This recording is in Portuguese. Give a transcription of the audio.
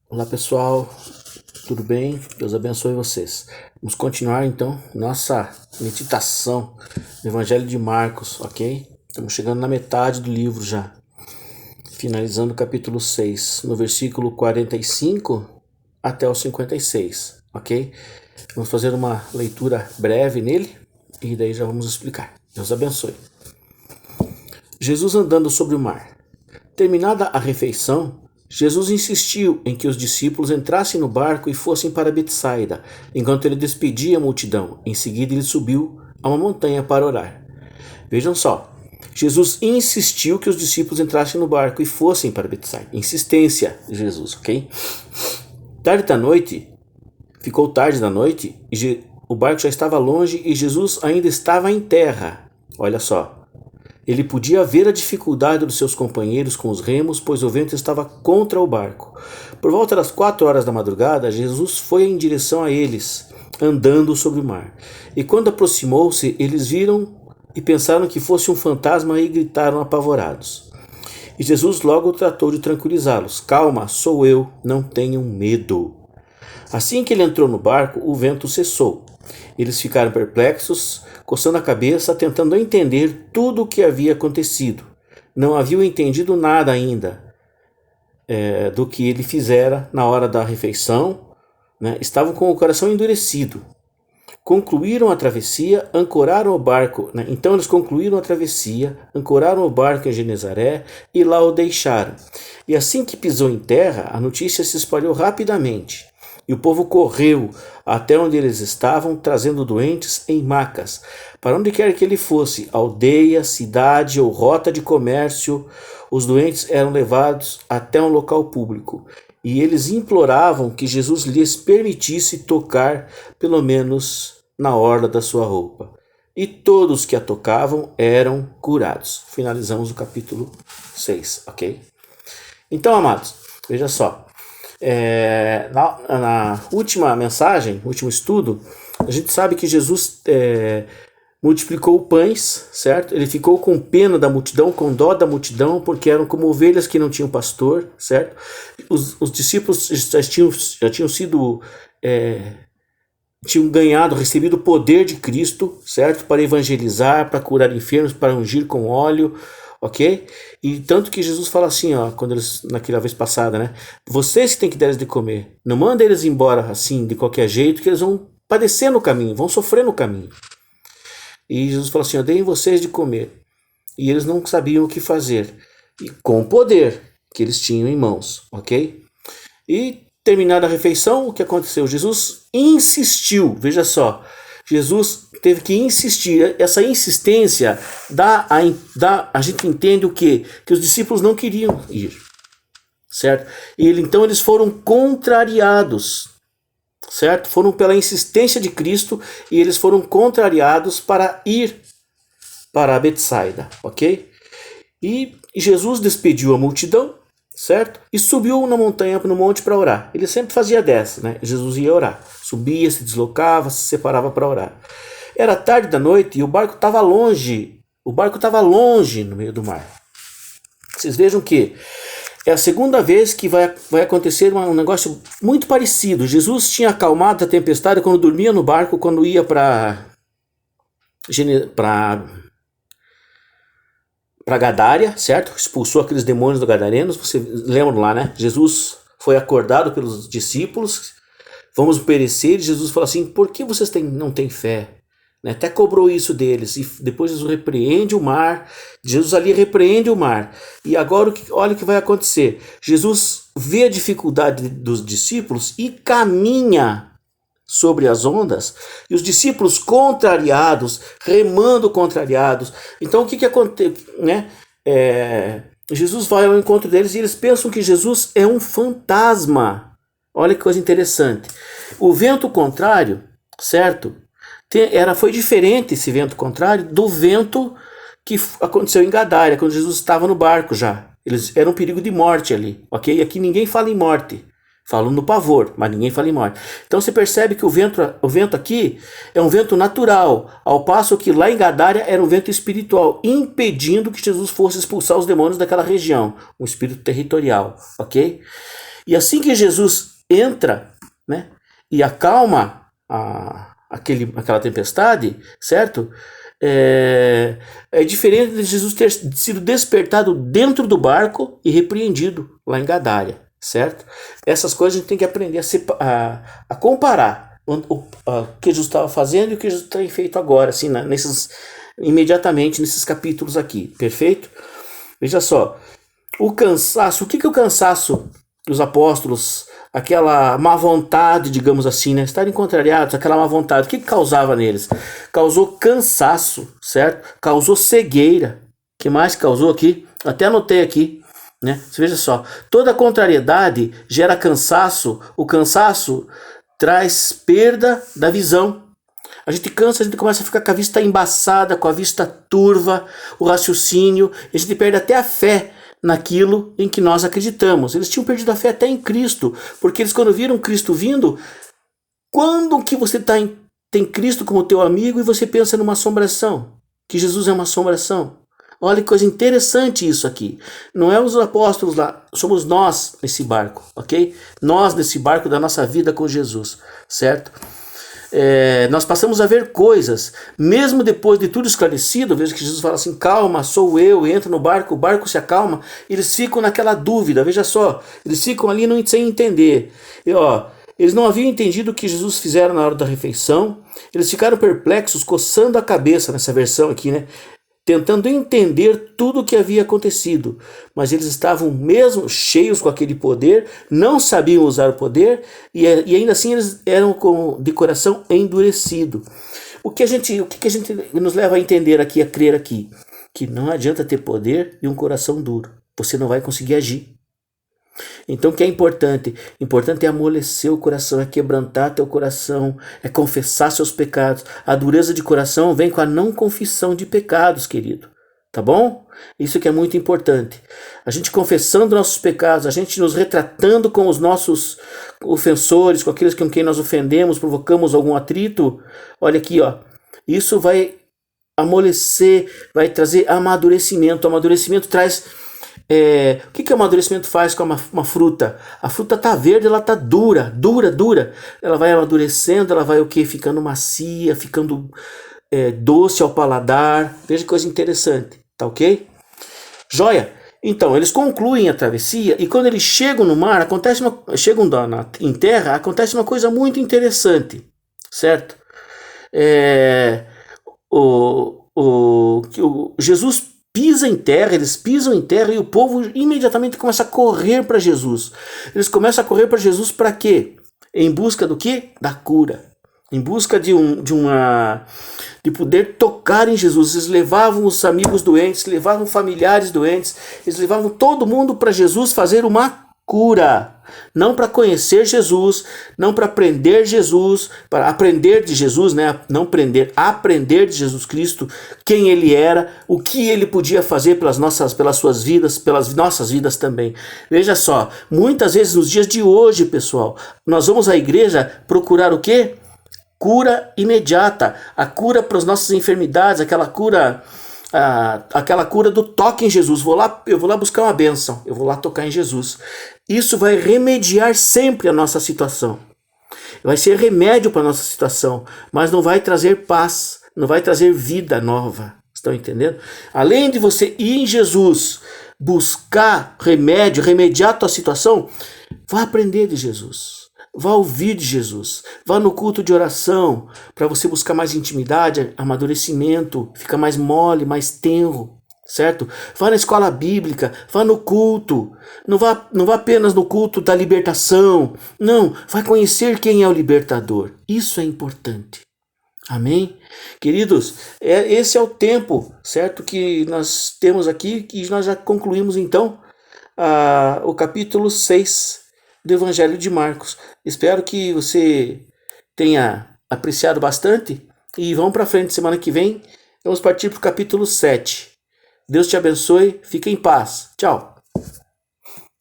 Olá pessoal, tudo bem? Deus abençoe vocês. Vamos continuar então nossa meditação no Evangelho de Marcos, ok? Estamos chegando na metade do livro já, finalizando o capítulo 6, no versículo 45 até o 56, ok? Vamos fazer uma leitura breve nele e daí já vamos explicar. Deus abençoe. Jesus andando sobre o mar. Terminada a refeição, Jesus insistiu em que os discípulos entrassem no barco e fossem para Betsaida, enquanto ele despedia a multidão. Em seguida ele subiu a uma montanha para orar. Vejam só, Jesus insistiu que os discípulos entrassem no barco e fossem para Betsaida. Insistência de Jesus, ok? Ficou tarde da noite, e o barco já estava longe e Jesus ainda estava em terra. Olha só. Ele podia ver a dificuldade dos seus companheiros com os remos, pois o vento estava contra o barco. Por volta das 4 horas da madrugada, Jesus foi em direção a eles, andando sobre o mar. E quando aproximou-se, eles viram e pensaram que fosse um fantasma e gritaram apavorados. E Jesus logo tratou de tranquilizá-los. Calma, sou eu, não tenham medo. Assim que ele entrou no barco, o vento cessou. Eles ficaram perplexos, coçando a cabeça, tentando entender tudo o que havia acontecido. Não haviam entendido nada ainda do que ele fizera na hora da refeição, né? Estavam com o coração endurecido. Concluíram a travessia, ancoraram o barco. Né? Então eles concluíram a travessia, ancoraram o barco em Genezaré e lá o deixaram. E assim que pisou em terra, a notícia se espalhou rapidamente. E o povo correu até onde eles estavam, trazendo doentes em macas. Para onde quer que ele fosse, aldeia, cidade ou rota de comércio, os doentes eram levados até um local público. E eles imploravam que Jesus lhes permitisse tocar, pelo menos na orla da sua roupa. E todos que a tocavam eram curados. Finalizamos o capítulo 6, ok? Então, amados, veja só. Na última mensagem, último estudo, a gente sabe que Jesus multiplicou pães, certo? Ele ficou com pena da multidão, com dó da multidão, porque eram como ovelhas que não tinham pastor, certo? Os discípulos já tinham sido tinham recebido o poder de Cristo, certo? Para evangelizar, para curar enfermos, para ungir com óleo, ok? E tanto que Jesus fala assim, ó, quando eles, naquela vez passada, né? Vocês que têm que dar eles de comer. Não manda eles embora assim, de qualquer jeito, que eles vão padecer no caminho, vão sofrer no caminho. E Jesus fala assim, ó, deem vocês de comer. E eles não sabiam o que fazer. E com o poder que eles tinham em mãos, ok? E terminada a refeição, o que aconteceu? Jesus insistiu, veja só. Jesus teve que insistir. Essa insistência a gente entende o quê? Que os discípulos não queriam ir, certo? Então eles foram contrariados, certo? Foram pela insistência de Cristo e eles foram contrariados para ir para Betsaida, ok? E Jesus despediu a multidão, certo? E subiu na montanha, no monte para orar. Ele sempre fazia dessa, né? Jesus ia orar. Subia, se deslocava, se separava para orar. Era tarde da noite e o barco estava longe. O barco estava longe no meio do mar. Vocês vejam que é a segunda vez que vai acontecer um negócio muito parecido. Jesus tinha acalmado a tempestade quando dormia no barco, quando ia para Gadária, certo? Expulsou aqueles demônios do Gadarenos. Vocês lembram lá, né? Jesus foi acordado pelos discípulos. Vamos perecer. E Jesus falou assim, por que vocês não têm fé? Né? Até cobrou isso deles. E depois Jesus repreende o mar. Jesus ali repreende o mar. E agora olha o que vai acontecer. Jesus vê a dificuldade dos discípulos e caminha sobre as ondas, e os discípulos contrariados, remando contrariados. Então o que acontece, né? Jesus vai ao encontro deles e eles pensam que Jesus é um fantasma. Olha que coisa interessante. O vento contrário, certo? Foi diferente esse vento contrário do vento que aconteceu em Gadária, quando Jesus estava no barco já. Era um perigo de morte ali, ok? Aqui ninguém fala em morte, Falo no pavor, mas ninguém fala em morte. Então você percebe que o vento aqui é um vento natural, ao passo que lá em Gadária era um vento espiritual, impedindo que Jesus fosse expulsar os demônios daquela região, um espírito territorial, ok? E assim que Jesus entra, né, e acalma aquela tempestade, certo? É diferente de Jesus ter sido despertado dentro do barco e repreendido lá em Gadária. Certo? Essas coisas a gente tem que aprender a comparar o que Jesus estava fazendo e o que Jesus tem feito agora, assim, imediatamente nesses capítulos aqui, perfeito? Veja só, o cansaço, o que é o cansaço dos apóstolos, aquela má vontade, digamos assim, né? Estarem contrariados, aquela má vontade, o que causava neles? Causou cansaço, certo? Causou cegueira. O que mais causou aqui? Até anotei aqui. Né? Você veja só, toda contrariedade gera cansaço, o cansaço traz perda da visão. A gente cansa, a gente começa a ficar com a vista embaçada, com a vista turva, o raciocínio, e a gente perde até a fé naquilo em que nós acreditamos. Eles tinham perdido a fé até em Cristo, porque eles quando viram Cristo vindo, quando que você tem Cristo como teu amigo e você pensa numa assombração, que Jesus é uma assombração? Olha que coisa interessante isso aqui. Não é os apóstolos lá, somos nós nesse barco, ok? Nós nesse barco da nossa vida com Jesus, certo? Nós passamos a ver coisas, mesmo depois de tudo esclarecido, veja que Jesus fala assim, calma, sou eu, entra no barco, o barco se acalma, eles ficam naquela dúvida, veja só, eles ficam ali sem entender. E, eles não haviam entendido o que Jesus fizeram na hora da refeição, eles ficaram perplexos, coçando a cabeça nessa versão aqui, né? Tentando entender tudo o que havia acontecido, mas eles estavam mesmo cheios com aquele poder, não sabiam usar o poder e ainda assim eles eram de coração endurecido. O que a gente nos leva a entender aqui, a crer aqui? Que não adianta ter poder e um coração duro, você não vai conseguir agir. Então o que é importante? Importante é amolecer o coração, é quebrantar teu coração, é confessar seus pecados. A dureza de coração vem com a não confissão de pecados, querido. Tá bom? Isso que é muito importante. A gente confessando nossos pecados, a gente nos retratando com os nossos ofensores, com aqueles com quem nós ofendemos, provocamos algum atrito. Olha aqui, isso vai amolecer, vai trazer amadurecimento. O amadurecimento traz... o que o amadurecimento faz com uma fruta? A fruta está verde, ela está dura. Ela vai amadurecendo, ela vai o quê? Ficando macia, ficando doce ao paladar. Veja que coisa interessante, tá ok? Joia? Então, eles concluem a travessia e quando eles chegam no mar, chegam em terra, acontece uma coisa muito interessante, certo? Jesus pisa em terra, eles pisam em terra e o povo imediatamente começa a correr para Jesus. Eles começam a correr para Jesus para quê? Em busca do quê? Da cura. Em busca de poder tocar em Jesus. Eles levavam os amigos doentes, levavam familiares doentes, eles levavam todo mundo para Jesus fazer uma cura. Não para conhecer Jesus, não para aprender Jesus, para aprender de Jesus, né? Não aprender de Jesus Cristo, quem ele era, o que ele podia fazer pelas suas vidas, pelas nossas vidas também. Veja só, muitas vezes nos dias de hoje, pessoal, nós vamos à igreja procurar o quê? Cura imediata, a cura para as nossas enfermidades, aquela cura do toque em Jesus. Eu vou lá buscar uma bênção, eu vou lá tocar em Jesus. Isso vai remediar sempre a nossa situação. Vai ser remédio para a nossa situação, mas não vai trazer paz, não vai trazer vida nova. Estão entendendo? Além de você ir em Jesus, buscar remediar a tua situação, vá aprender de Jesus. Vá ouvir de Jesus, vá no culto de oração para você buscar mais intimidade, amadurecimento, fica mais mole, mais tenro, certo? Vá na escola bíblica, vá no culto, não vá apenas no culto da libertação, não, vai conhecer quem é o libertador, isso é importante, amém? Queridos, esse é o tempo, certo, que nós temos aqui, que nós já concluímos então o capítulo 6 do Evangelho de Marcos. Espero que você tenha apreciado bastante e vamos para frente. Semana que vem vamos partir para o capítulo 7. Deus te abençoe, fique em paz. Tchau.